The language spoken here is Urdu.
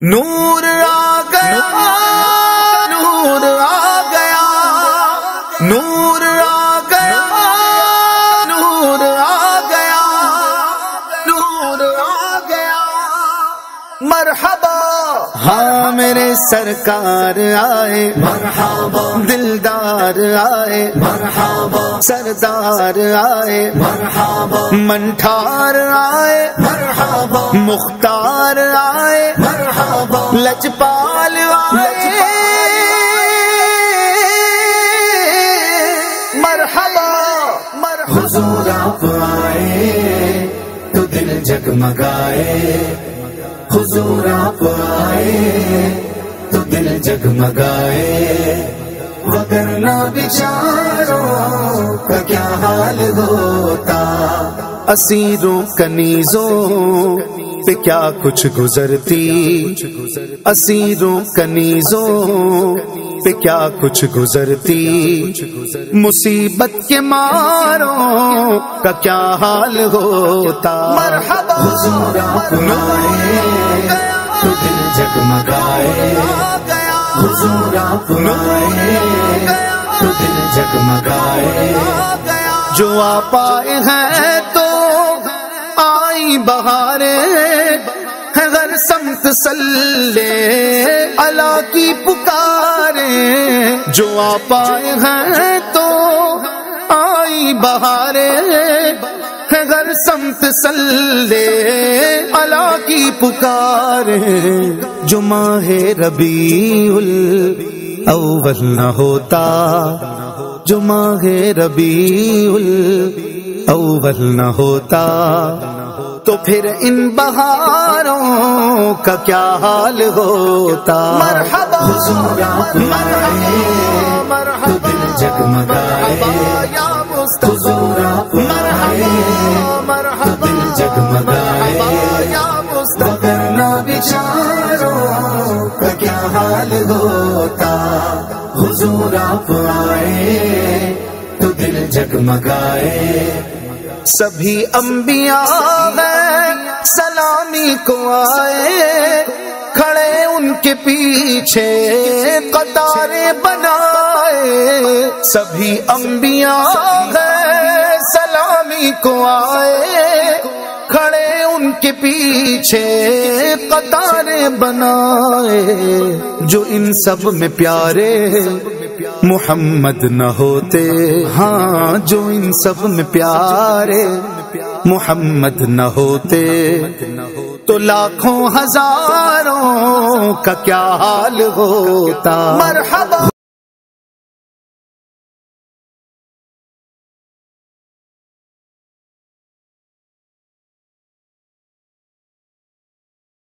نور آ گیا، نور آ گیا، نور آ گیا، نور آ گیا، نور آ گیا، مرحبا ہاں میرے سرکار آئے، مرحبا دلدار آئے، مرحبا سردار آئے، مرحبا منٹھار آئے، مرحبا مختار آئے، مرحبا لجپال آئے، مرحبا حضور آپ آئے تو دل جگمگائے، حضور آپ آئے تو دل جگمگائے، وگرنہ بیچاروں کا کیا حال ہوتا، اسیروں کنیزوں پہ کیا کچھ گزرتی، اسیروں کنیزوں پہ کیا کچھ گزرتی، مصیبت کے ماروں کا کیا حال ہوتا، مرحبا حضور آپ آئے تو دل جگمگائے، حضور آپ آئے تو دل جگمگائے، جو آپ آئے ہیں تو آئی بہاریں، ہر سمت صلی اللہ کی پکاریں، جو آپ آئے ہیں تو آئی بہاریں، ہر سمت صلی اللہ کی پکاریں، جو ماہ ربیع الاول نہ ہوتا، جو ماہ ربیع الاول نہ ہوتا تو پھر ان بہاروں کا کیا حال ہوتا، مرحبا حضور آپ آئے تو دل جگمگائے، حضور آپ آئے تو دل جگمگائے، وگرنہ بیچاروں کا کیا حال ہوتا، حضور آپ آئے تو دل جگمگائے، سبھی انبیاء ہیں سلامی کو آئے، کھڑے ان کے پیچھے قطاریں بنائے، سبھی انبیاء ہیں سلامی کو آئے، کھڑے ان کے پیچھے قطاریں بنائے، جو ان سب میں پیارے محمد نہ ہوتے، ہاں جو ان سب میں پیارے محمد نہ ہوتے تو لاکھوں ہزاروں کا کیا حال ہوتا، مرحبا